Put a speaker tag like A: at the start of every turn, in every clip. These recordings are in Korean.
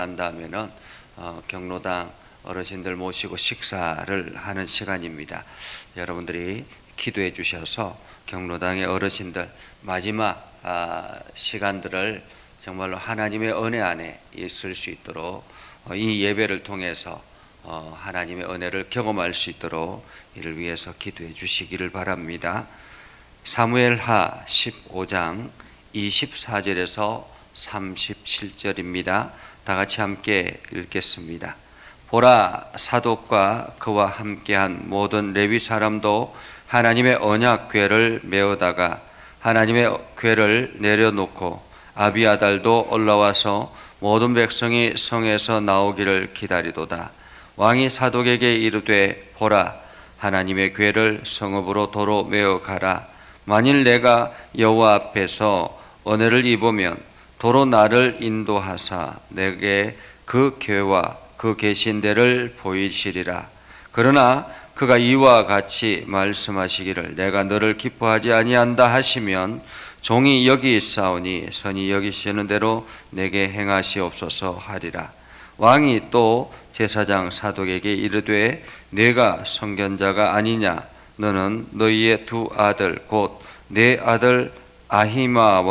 A: 난 다음에는 경로당 어르신들 모시고 식사를 하는 시간입니다. 여러분들이 기도해 주셔서 경로당의 어르신들 마지막 시간들을 정말로 하나님의 은혜 안에 있을 수 있도록 이 예배를 통해서 하나님의 은혜를 경험할 수 있도록 이를 위해서 기도해 주시기를 바랍니다. 사무엘하 15장 24절에서 37절입니다. 다 같이 함께 읽겠습니다. 보라, 사독과 그와 함께한 모든 레위 사람도 하나님의 언약 궤를 메우다가 하나님의 궤를 내려놓고 아비아달도 올라와서 모든 백성이 성에서 나오기를 기다리도다. 왕이 사독에게 이르되, 보라, 하나님의 궤를 성읍으로 도로 메어 가라. 만일 내가 여호와 앞에서 은혜를 입으면 도로 나를 인도하사 내게 그 궤와 그 계신 데를 보이시리라. 그러나 그가 이와 같이 말씀하시기를 내가 너를 기뻐하지 아니한다 하시면 종이 여기 있사오니 선이 여기시는 대로 내게 행하시옵소서 하리라. 왕이 또 제사장 사독에게 이르되, 내가 선견자가 아니냐? 너는 너희의 두 아들 곧 내 아들 아히마아스와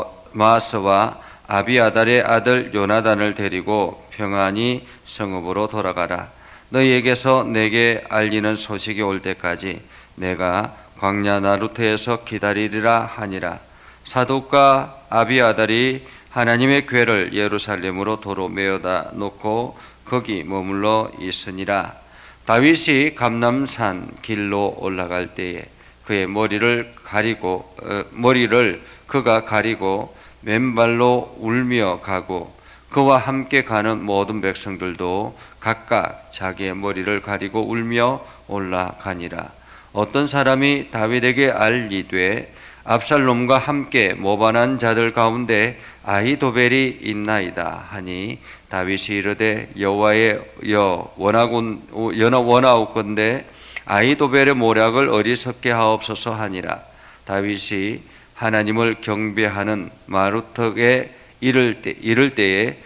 A: 아비아달의 아들 요나단을 데리고 평안히 성읍으로 돌아가라. 너희에게서 내게 알리는 소식이 올 때까지 내가 광야 나루트에서 기다리리라 하니라. 사독과 아비아달이 하나님의 궤를 예루살렘으로 도로 메어다 놓고 거기 머물러 있으니라. 다윗이 감람산 길로 올라갈 때에 그의 머리를 그가 가리고 맨발로 울며 가고 그와 함께 가는 모든 백성들도 각각 자기의 머리를 가리고 울며 올라가니라. 어떤 사람이 다윗에게 알리되, 압살롬과 함께 모반한 자들 가운데 아히도벨이 있나이다 하니, 다윗이 이르되 여호와의 원하옵건대 아히도벨의 모략을 어리석게 하옵소서 하니라. 다윗이 하나님을 경배하는 마루턱에 이를 때에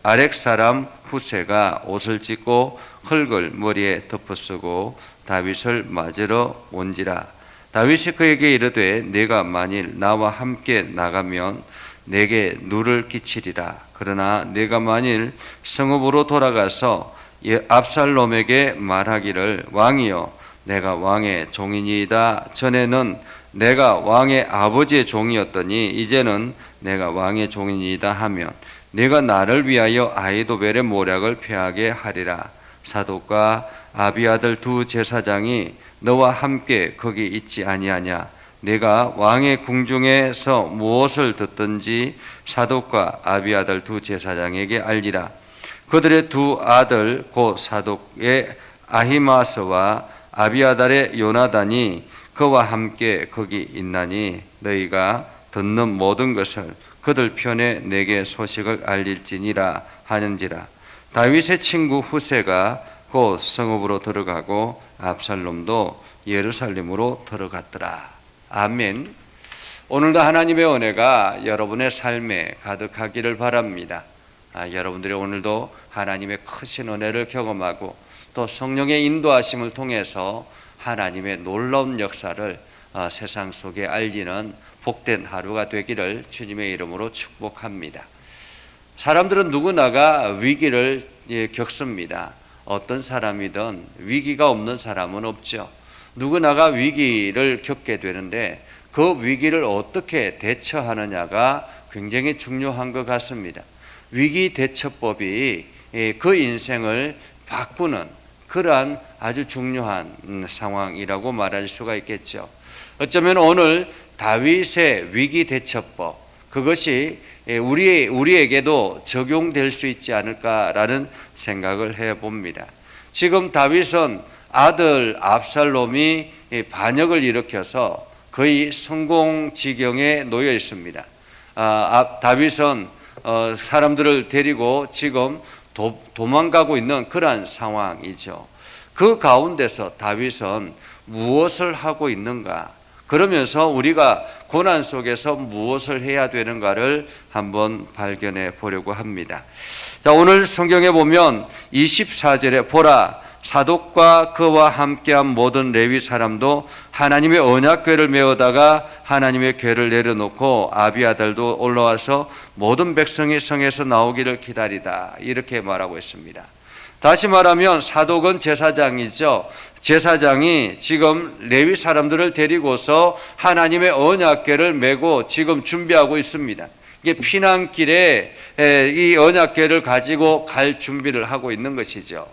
A: 아렉 사람 후세가 옷을 찢고 흙을 머리에 덮어쓰고 다윗을 맞으러 온지라. 다윗이 그에게 이르되, 내가 만일 나와 함께 나가면 내게 누를 끼치리라. 그러나 내가 만일 성읍으로 돌아가서 압살롬에게 말하기를, 왕이여, 내가 왕의 종이니이다. 전에는 내가 왕의 아버지의 종이었더니 이제는 내가 왕의 종이니이다 하면 내가 나를 위하여 아히도벨의 모략을 패하게 하리라. 사독과 아비아들 두 제사장이 너와 함께 거기 있지 아니하냐? 내가 왕의 궁중에서 무엇을 듣든지 사독과 아비아들 두 제사장에게 알리라. 그들의 두 아들 곧 사독의 아히마스와 아비아달의 요나단이 그와 함께 거기 있나니 너희가 듣는 모든 것을 그들 편에 내게 소식을 알릴지니라 하는지라. 다윗의 친구 후세가 곧 성읍으로 들어가고 압살롬도 예루살렘으로 들어갔더라. 아멘. 오늘도 하나님의 은혜가 여러분의 삶에 가득하기를 바랍니다. 여러분들이 오늘도 하나님의 크신 은혜를 경험하고 또 성령의 인도하심을 통해서 하나님의 놀라운 역사를 세상 속에 알리는 복된 하루가 되기를 주님의 이름으로 축복합니다. 사람들은 누구나가 위기를 겪습니다. 어떤 사람이든 위기가 없는 사람은 없죠. 누구나가 위기를 겪게 되는데 그 위기를 어떻게 대처하느냐가 굉장히 중요한 것 같습니다. 위기 대처법이 그 인생을 바꾸는 그러한 아주 중요한 상황이라고 말할 수가 있겠죠. 어쩌면 오늘 다윗의 위기 대처법, 그것이 우리에게도 적용될 수 있지 않을까라는 생각을 해봅니다. 지금 다윗은 아들 압살롬이 반역을 일으켜서 거의 성공 지경에 놓여 있습니다. 다윗은 사람들을 데리고 지금 도망가고 있는 그러한 상황이죠. 그 가운데서 다윗은 무엇을 하고 있는가? 그러면서 우리가 고난 속에서 무엇을 해야 되는가를 한번 발견해 보려고 합니다. 자, 오늘 성경에 보면 24절에 보라 사독과 그와 함께한 모든 레위 사람도 하나님의 언약궤를 메우다가 하나님의 궤를 내려놓고 아비아달도 올라와서 모든 백성이 성에서 나오기를 기다리다, 이렇게 말하고 있습니다. 다시 말하면 사독은 제사장이죠. 제사장이 지금 레위 사람들을 데리고서 하나님의 언약궤를 메고 지금 준비하고 있습니다. 이게 피난길에 이 언약궤를 가지고 갈 준비를 하고 있는 것이죠.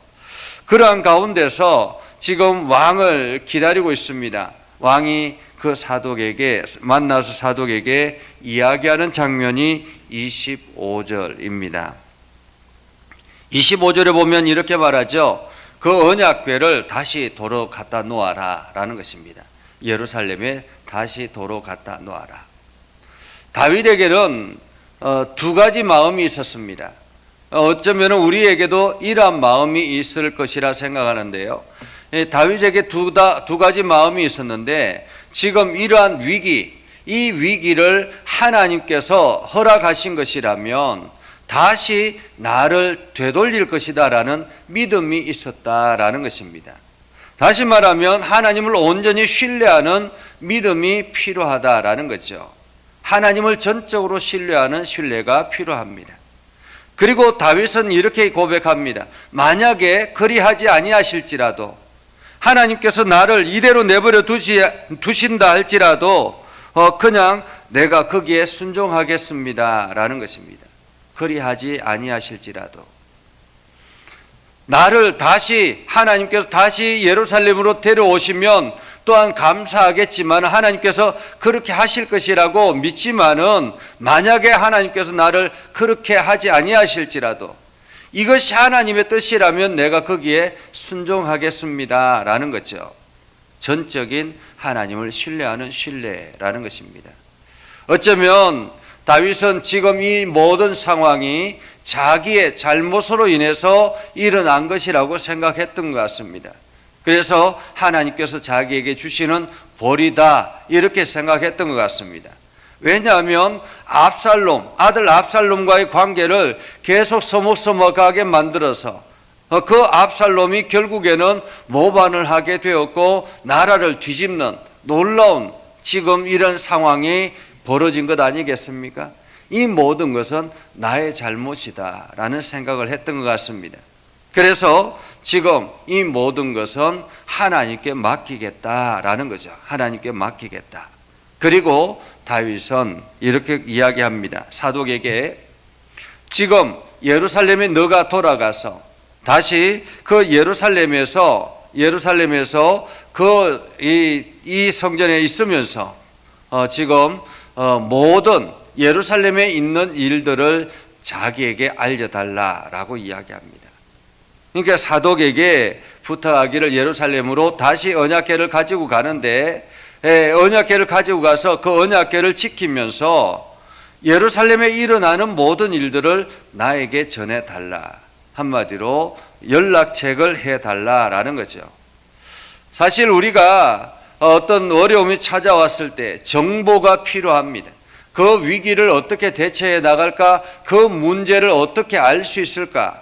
A: 그러한 가운데서 지금 왕을 기다리고 있습니다. 왕이 그 사독에게 만나서 사독에게 이야기하는 장면이 25절입니다. 25절에 보면 이렇게 말하죠. 그 언약궤를 다시 도로 갖다 놓아라 라는 것입니다. 예루살렘에 다시 도로 갖다 놓아라. 다윗에게는 두 가지 마음이 있었습니다. 어쩌면 우리에게도 이러한 마음이 있을 것이라 생각하는데요. 다윗에게 두 가지 마음이 있었는데 지금 이러한 위기, 이 위기를 하나님께서 허락하신 것이라면 다시 나를 되돌릴 것이다 라는 믿음이 있었다라는 것입니다. 다시 말하면 하나님을 온전히 신뢰하는 믿음이 필요하다라는 거죠. 하나님을 전적으로 신뢰하는 신뢰가 필요합니다. 그리고 다윗은 이렇게 고백합니다. 만약에 그리하지 아니하실지라도, 하나님께서 나를 이대로 내버려 두신다 할지라도 그냥 내가 거기에 순종하겠습니다 라는 것입니다. 그리하지 아니하실지라도 나를 다시 하나님께서 다시 예루살렘으로 데려오시면 또한 감사하겠지만 하나님께서 그렇게 하실 것이라고 믿지만은 만약에 하나님께서 나를 그렇게 하지 아니하실지라도 이것이 하나님의 뜻이라면 내가 거기에 순종하겠습니다 라는 거죠. 전적인 하나님을 신뢰하는 신뢰라는 것입니다. 어쩌면 다윗은 지금 이 모든 상황이 자기의 잘못으로 인해서 일어난 것이라고 생각했던 것 같습니다. 그래서 하나님께서 자기에게 주시는 벌이다 이렇게 생각했던 것 같습니다. 왜냐하면 아들 압살롬과의 관계를 계속 서먹서먹하게 만들어서 그 압살롬이 결국에는 모반을 하게 되었고 나라를 뒤집는 놀라운 지금 이런 상황이 벌어진 것 아니겠습니까? 이 모든 것은 나의 잘못이다 라는 생각을 했던 것 같습니다. 그래서 지금 이 모든 것은 하나님께 맡기겠다라는 거죠. 하나님께 맡기겠다. 그리고 다윗은 이렇게 이야기합니다. 사독에게 지금 예루살렘에 너가 돌아가서 다시 그 예루살렘에서 이 성전에 있으면서 지금 모든 예루살렘에 있는 일들을 자기에게 알려달라라고 이야기합니다. 그러니까 사독에게 부탁하기를 예루살렘으로 다시 언약궤를 가지고 가는데 언약궤를 가지고 가서 그 언약궤를 지키면서 예루살렘에 일어나는 모든 일들을 나에게 전해달라. 한마디로 연락책을 해달라라는 거죠. 사실 우리가 어떤 어려움이 찾아왔을 때 정보가 필요합니다. 그 위기를 어떻게 대처해 나갈까? 그 문제를 어떻게 알 수 있을까?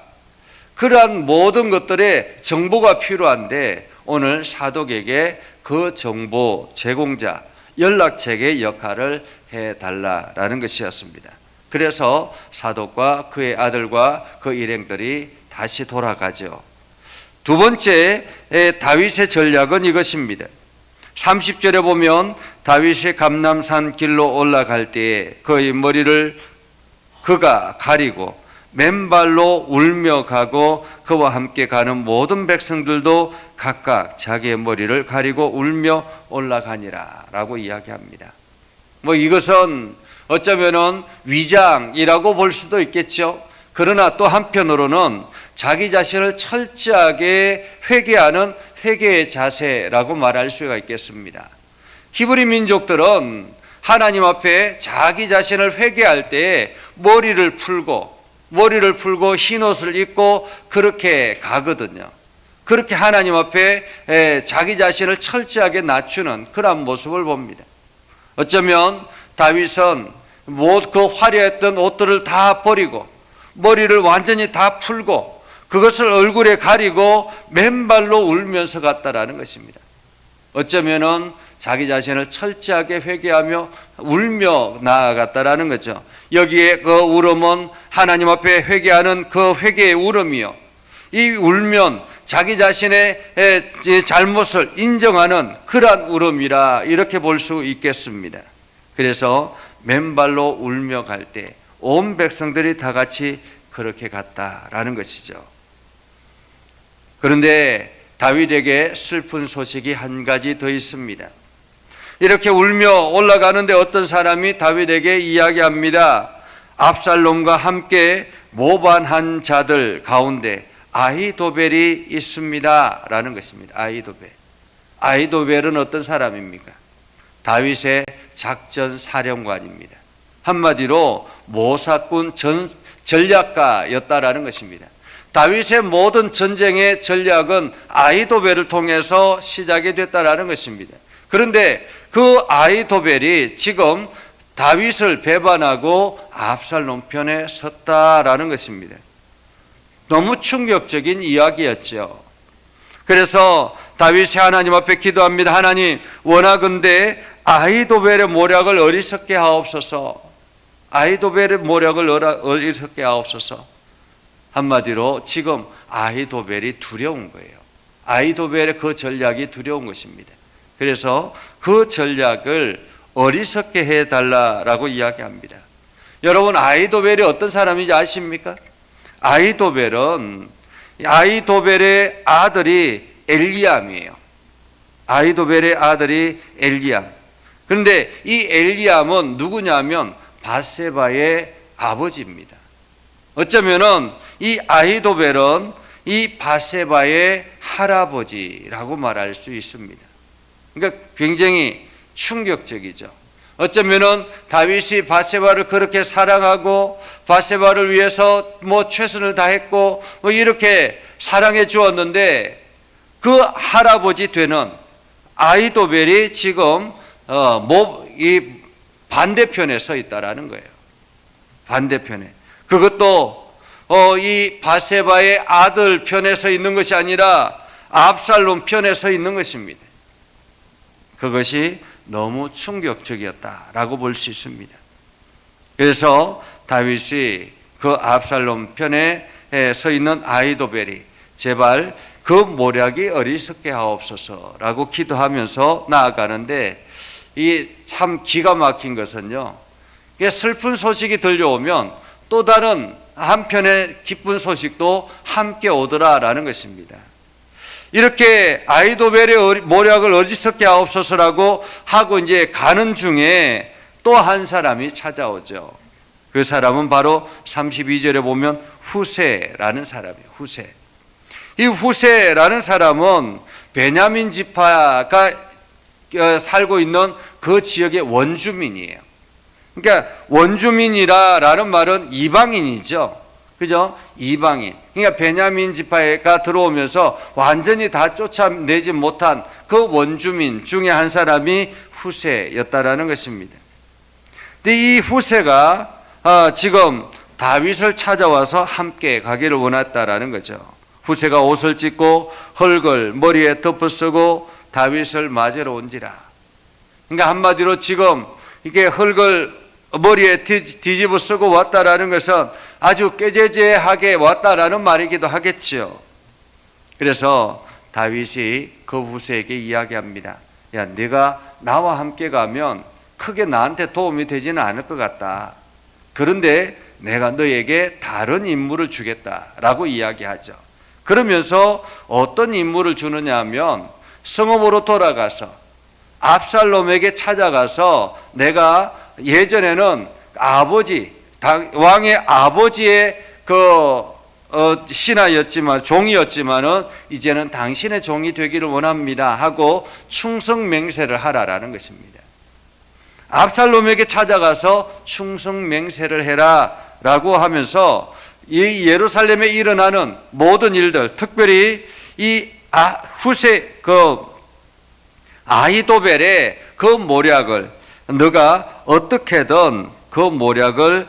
A: 그러한 모든 것들의 정보가 필요한데 오늘 사독에게 그 정보 제공자, 연락책의 역할을 해달라라는 것이었습니다. 그래서 사독과 그의 아들과 그 일행들이 다시 돌아가죠. 두 번째 다윗의 전략은 이것입니다. 30절에 보면 다윗이 감람산 길로 올라갈 때에 그의 머리를 그가 가리고 맨발로 울며 가고 그와 함께 가는 모든 백성들도 각각 자기의 머리를 가리고 울며 올라가니라 라고 이야기합니다. 이것은 어쩌면은 위장이라고 볼 수도 있겠죠. 그러나 또 한편으로는 자기 자신을 철저하게 회개하는 회개의 자세라고 말할 수가 있겠습니다. 히브리 민족들은 하나님 앞에 자기 자신을 회개할 때 머리를 풀고 흰옷을 입고 그렇게 가거든요. 그렇게 하나님 앞에 자기 자신을 철저하게 낮추는 그런 모습을 봅니다. 어쩌면 다윗은 그 화려했던 옷들을 다 버리고 머리를 완전히 다 풀고 그것을 얼굴에 가리고 맨발로 울면서 갔다라는 것입니다. 어쩌면은 자기 자신을 철저하게 회개하며 울며 나아갔다라는 거죠. 여기에 그 울음은 하나님 앞에 회개하는 그 회개의 울음이요, 이 울면 자기 자신의 잘못을 인정하는 그러한 울음이라 이렇게 볼 수 있겠습니다. 그래서 맨발로 울며 갈 때 온 백성들이 다 같이 그렇게 갔다라는 것이죠. 그런데 다윗에게 슬픈 소식이 한 가지 더 있습니다. 이렇게 울며 올라가는데 어떤 사람이 다윗에게 이야기합니다. 압살롬과 함께 모반한 자들 가운데 아히도벨이 있습니다 라는 것입니다. 아히도벨은 어떤 사람입니까? 다윗의 작전 사령관입니다. 한마디로 모사꾼 전략가였다라는 것입니다. 다윗의 모든 전쟁의 전략은 아히도벨을 통해서 시작이 됐다라는 것입니다. 그런데 그 아히도벨이 지금 다윗을 배반하고 압살롬 편에 섰다라는 것입니다. 너무 충격적인 이야기였죠. 그래서 다윗이 하나님 앞에 기도합니다. 하나님, 원하건대 아히도벨의 모략을 어리석게 하옵소서. 아히도벨의 모략을 어리석게 하옵소서. 한마디로 지금 아히도벨이 두려운 거예요. 아히도벨의 그 전략이 두려운 것입니다. 그래서 그 전략을 어리석게 해달라라고 이야기합니다. 여러분, 아히도벨이 어떤 사람인지 아십니까? 아히도벨의 아들이 엘리암이에요. 아히도벨의 아들이 엘리암. 그런데 이 엘리암은 누구냐면 밧세바의 아버지입니다. 어쩌면은 이 아히도벨은 이 밧세바의 할아버지라고 말할 수 있습니다. 그러니까 굉장히 충격적이죠. 어쩌면은 다윗이 밧세바를 그렇게 사랑하고 밧세바를 위해서 최선을 다했고 이렇게 사랑해 주었는데 그 할아버지 되는 아히도벨이 지금 이 반대편에 서 있다라는 거예요. 반대편에. 그것도 이 밧세바의 아들 편에 서 있는 것이 아니라 압살롬 편에 서 있는 것입니다. 그것이 너무 충격적이었다라고 볼 수 있습니다. 그래서 다윗이 그 압살롬 편에 서 있는 아히도벨이 제발 그 모략이 어리석게 하옵소서라고 기도하면서 나아가는데, 이 참 기가 막힌 것은요, 슬픈 소식이 들려오면 또 다른 한편의 기쁜 소식도 함께 오더라라는 것입니다. 이렇게 아히도벨의 모략을 어리석게 하옵소서라고 하고 이제 가는 중에 또 한 사람이 찾아오죠. 그 사람은 바로 32절에 보면 후세라는 사람이에요. 후세. 이 후세라는 사람은 베냐민 지파가 살고 있는 그 지역의 원주민이에요. 그러니까 원주민이라는 말은 이방인이죠. 그죠? 이방인. 그러니까 베냐민 지파가 들어오면서 완전히 다 쫓아내지 못한 그 원주민 중에 한 사람이 후세였다라는 것입니다. 근데 이 후세가 지금 다윗을 찾아와서 함께 가기를 원했다라는 거죠. 후세가 옷을 찢고 흙을 머리에 덮어쓰고 다윗을 맞으러 온지라. 그러니까 한마디로 지금 이게 흙을 머리에 뒤집어 쓰고 왔다라는 것은 아주 꾀죄죄하게 왔다라는 말이기도 하겠지요. 그래서 다윗이 그 후세에게 이야기합니다. 야, 네가 나와 함께 가면 크게 나한테 도움이 되지는 않을 것 같다. 그런데 내가 너에게 다른 임무를 주겠다라고 이야기하죠. 그러면서 어떤 임무를 주느냐 하면 성읍으로 돌아가서 압살롬에게 찾아가서 내가 예전에는 왕의 아버지의 신하였지만 종이었지만은 이제는 당신의 종이 되기를 원합니다 하고 충성 맹세를 하라라는 것입니다. 압살롬에게 찾아가서 충성 맹세를 해라라고 하면서 이 예루살렘에 일어나는 모든 일들, 특별히 이 후세 아히도벨의 그 모략을 너가 어떻게든 그 모략을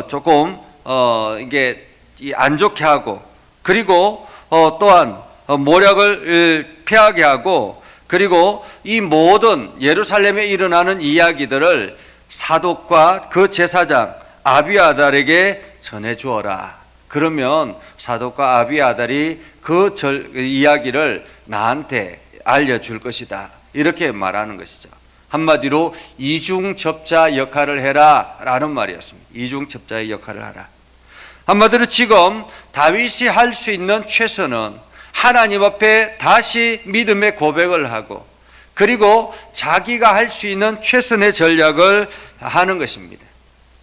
A: 조금 이게 안 좋게 하고, 그리고 또한 모략을 피하게 하고, 그리고 이 모든 예루살렘에 일어나는 이야기들을 사독과 그 제사장 아비아달에게 전해 주어라. 그러면 사독과 아비아달이 그 이야기를 나한테 알려줄 것이다. 이렇게 말하는 것이죠. 한마디로 이중첩자 역할을 해라 라는 말이었습니다. 이중첩자의 역할을 하라. 한마디로 지금 다윗이 할 수 있는 최선은 하나님 앞에 다시 믿음의 고백을 하고, 그리고 자기가 할 수 있는 최선의 전략을 하는 것입니다.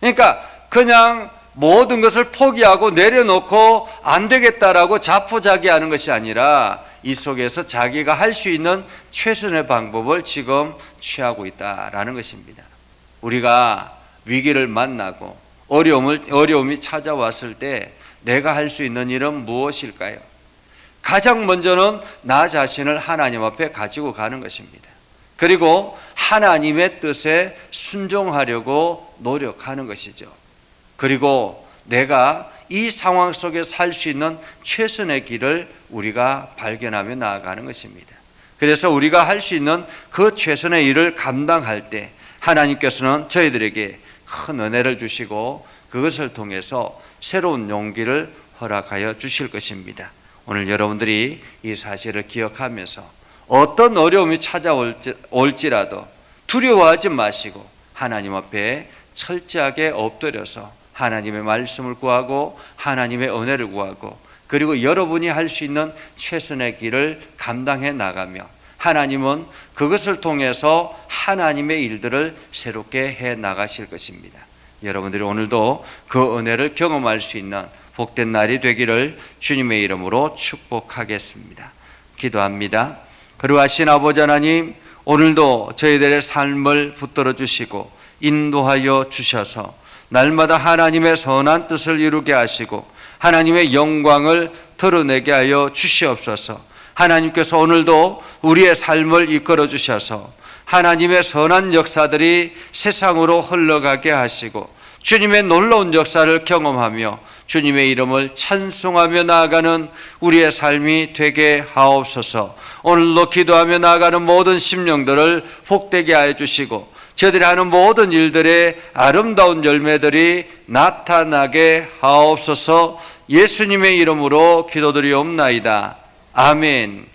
A: 그러니까 그냥 모든 것을 포기하고 내려놓고 안 되겠다라고 자포자기하는 것이 아니라 이 속에서 자기가 할 수 있는 최선의 방법을 지금 취하고 있다라는 것입니다. 우리가 위기를 만나고 어려움이 찾아왔을 때 내가 할 수 있는 일은 무엇일까요? 가장 먼저는 나 자신을 하나님 앞에 가지고 가는 것입니다. 그리고 하나님의 뜻에 순종하려고 노력하는 것이죠. 그리고 내가 이 상황 속에서 살 수 있는 최선의 길을 우리가 발견하며 나아가는 것입니다. 그래서 우리가 할 수 있는 그 최선의 일을 감당할 때 하나님께서는 저희들에게 큰 은혜를 주시고 그것을 통해서 새로운 용기를 허락하여 주실 것입니다. 오늘 여러분들이 이 사실을 기억하면서 어떤 어려움이 찾아올지라도 두려워하지 마시고 하나님 앞에 철저하게 엎드려서 하나님의 말씀을 구하고 하나님의 은혜를 구하고, 그리고 여러분이 할 수 있는 최선의 길을 감당해 나가며 하나님은 그것을 통해서 하나님의 일들을 새롭게 해 나가실 것입니다. 여러분들이 오늘도 그 은혜를 경험할 수 있는 복된 날이 되기를 주님의 이름으로 축복하겠습니다. 기도합니다. 거룩하신 아버지 하나님, 오늘도 저희들의 삶을 붙들어 주시고 인도하여 주셔서 날마다 하나님의 선한 뜻을 이루게 하시고 하나님의 영광을 드러내게 하여 주시옵소서. 하나님께서 오늘도 우리의 삶을 이끌어 주셔서 하나님의 선한 역사들이 세상으로 흘러가게 하시고 주님의 놀라운 역사를 경험하며 주님의 이름을 찬송하며 나아가는 우리의 삶이 되게 하옵소서. 오늘도 기도하며 나아가는 모든 심령들을 복되게 하여 주시고 저희들이 하는 모든 일들의 아름다운 열매들이 나타나게 하옵소서. 예수님의 이름으로 기도드리옵나이다. 아멘.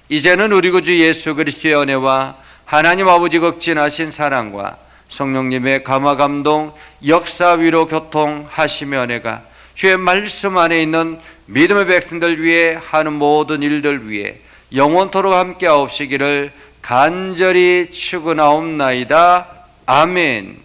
A: 이제는 우리 구주 예수 그리스도의 은혜와 하나님 아버지 극진하신 사랑과 성령님의 감화 감동 역사 위로 교통하시며 은혜가 주의 말씀 안에 있는 믿음의 백성들 위해 하는 모든 일들 위해 영원토록 함께 하옵시기를 간절히 축원하옵나이다. 아멘.